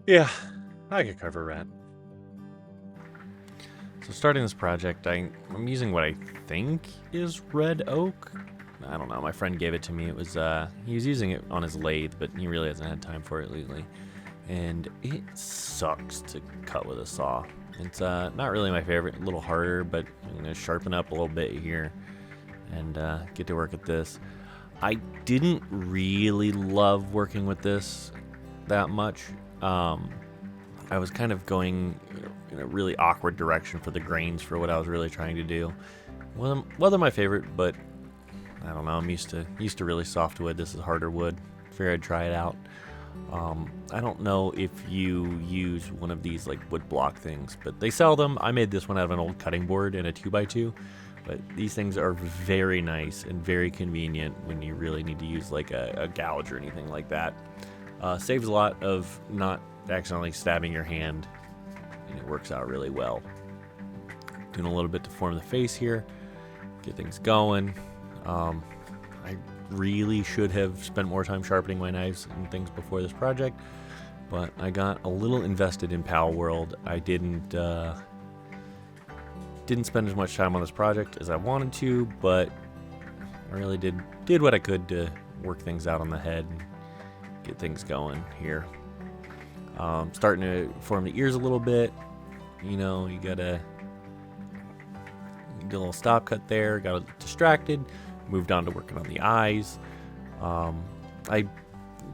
Yeah, I could cover rent. So starting this project, I'm using what I think is red oak. I don't know. My friend gave it to me. It was he was using it on his lathe, but he really hasn't had time for it lately, and it sucks to cut with a saw. It's not really my favorite. A little harder, but I'm gonna sharpen up a little bit here and get to work at this. I didn't really love working with this that much. I was kind of going in a really awkward direction for the grains for what I was really trying to do. Well, they're my favorite, but I don't know. I'm used to really soft wood. This is harder wood. Figured I'd try it out. I don't know if you use one of these like wood block things, but they sell them. I made this one out of an old cutting board and a 2x2. But these things are very nice and very convenient when you really need to use like a gouge or anything like that. Saves a lot of not accidentally stabbing your hand, and it works out really well. Doing a little bit to form the face here, get things going. I really should have spent more time sharpening my knives and things before this project, but I got a little invested in Pal World. I didn't spend as much time on this project as I wanted to, but I really did what I could to work things out on the head and get things going here. Starting to form the ears a little bit. You know, you gotta do a little stop cut there. Got distracted. Moved on to working on the eyes.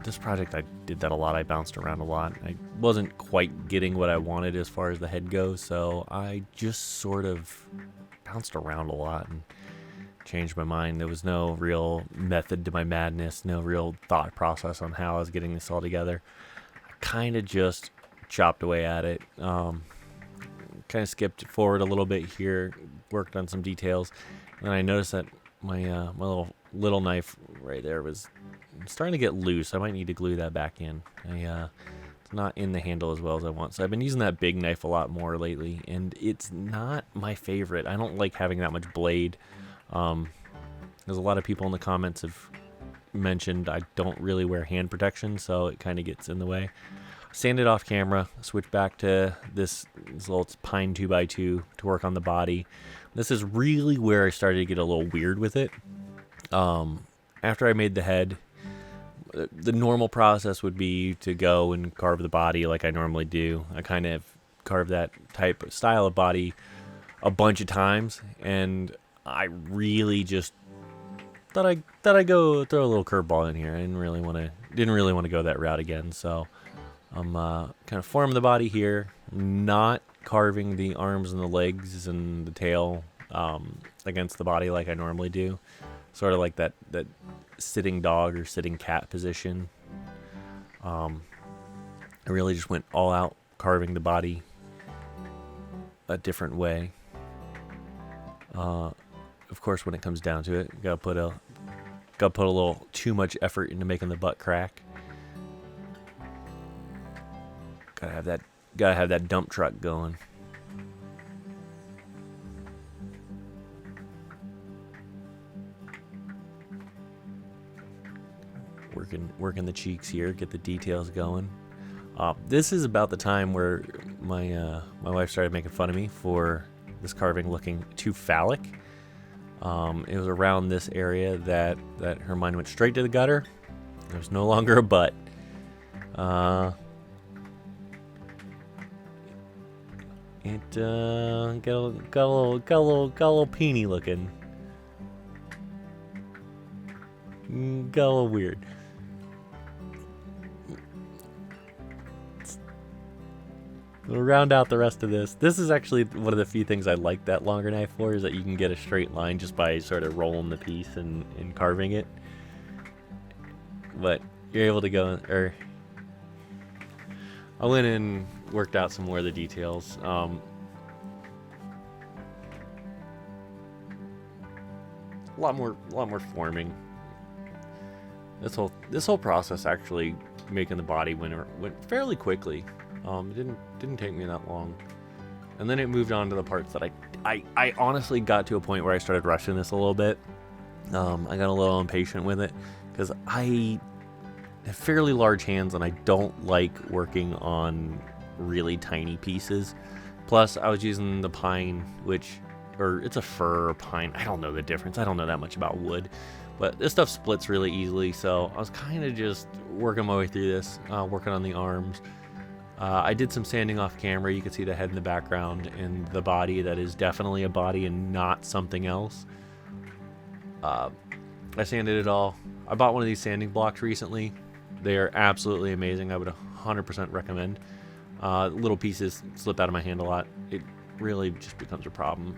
This project, I did that a lot. I bounced around a lot. I wasn't quite getting what I wanted as far as the head goes, so I just sort of bounced around a lot and changed my mind. There was no real method to my madness, no real thought process on how I was getting this all together. I kind of just chopped away at it. Kind of skipped forward a little bit here, worked on some details, and I noticed that my little knife right there was starting to get loose. I might need to glue that back in. It's not in the handle as well as I want. So I've been using that big knife a lot more lately, and it's not my favorite. I don't like having that much blade. There's a lot of people in the comments have mentioned I don't really wear hand protection, so it kind of gets in the way. Sanded off camera, switch back to this little pine 2x2 to work on the body. This is really where I started to get a little weird with it. After I made the head, the normal process would be to go and carve the body like I normally do. I kind of carved that type of style of body a bunch of times, and I really just thought I'd go throw a little curveball in here. I didn't really want to go that route again. So I'm kind of forming the body here, not carving the arms and the legs and the tail against the body like I normally do. Sort of like that sitting dog or sitting cat position. I really just went all out carving the body a different way. Of course, when it comes down to it, you gotta put a little too much effort into making the butt crack. Gotta have that dump truck going. Working the cheeks here, get the details going. This is about the time where my wife started making fun of me for this carving looking too phallic. It was around this area that her mind went straight to the gutter. There's no longer a butt. It got a little peeny looking. Got a little weird. We'll round out the rest of this. This is actually one of the few things I like that longer knife for, is that you can get a straight line just by sort of rolling the piece and carving it. But you're able to go, I went and worked out some more of the details. A lot more forming. This whole process actually making the body went fairly quickly. It didn't take me that long, and then it moved on to the parts that I honestly got to a point where I started rushing this a little bit. I got a little impatient with it because I have fairly large hands, and I don't like working on really tiny pieces. Plus, I was using the pine, or it's a fir or pine. I don't know the difference. I don't know that much about wood. But this stuff splits really easily, so I was kind of just working my way through this, working on the arms. I did some sanding off camera. You can see the head in the background and the body that is definitely a body and not something else. I sanded it all. I bought one of these sanding blocks recently. They are absolutely amazing. I would 100% recommend. Little pieces slip out of my hand a lot. It really just becomes a problem.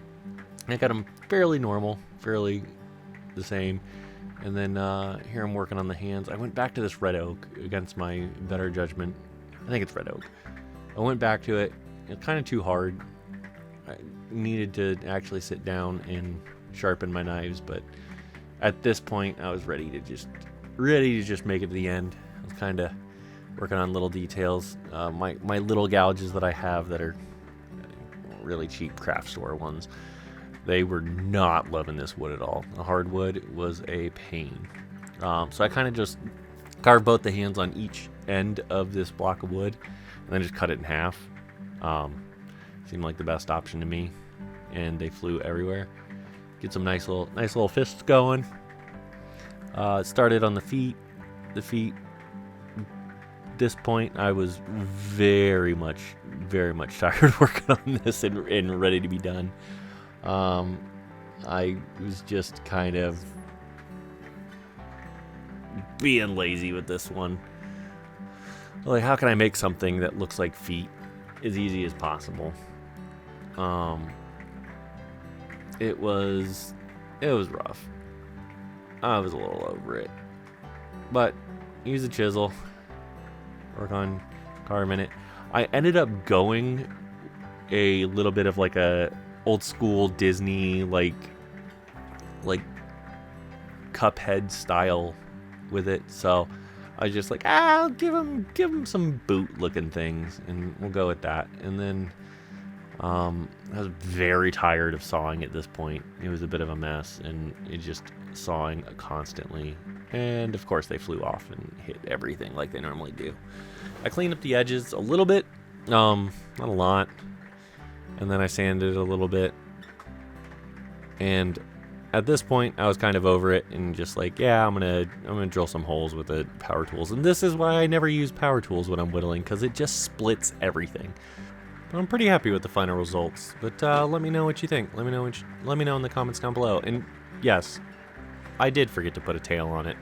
I got them fairly normal, fairly the same. And then here I'm working on the hands. I went back to this red oak against my better judgment. I think it's red oak. I went back to it. It's kind of too hard. I needed to actually sit down and sharpen my knives, but at this point I was ready to just make it to the end. I was kind of working on little details. My little gouges that I have that are really cheap craft store ones, they were not loving this wood at all. The hardwood was a pain. So I kind of just carved both the hands on each end of this block of wood and then just cut it in half. Seemed like the best option to me, and they flew everywhere. Get some nice little fists going. Started on the feet. This point, I was very much tired working on this and ready to be done. I was just kind of being lazy with this one. Like, how can I make something that looks like feet as easy as possible? It was rough. I was a little over it, but use a chisel, work on carving it. I ended up going a little bit of like a old school Disney like Cuphead style with it, so I was just like, I'll give him some boot looking things, and we'll go with that. And then I was very tired of sawing at this point. It was a bit of a mess, and it just sawing constantly. And of course they flew off and hit everything like they normally do. I cleaned up the edges a little bit, not a lot, and then I sanded it a little bit. And at this point I was kind of over it and just like, yeah, I'm gonna drill some holes with the power tools. And this is why I never use power tools when I'm whittling, because it just splits everything. But I'm pretty happy with the final results. But let me know what you think. Let me know in the comments down below. And yes, I did forget to put a tail on it.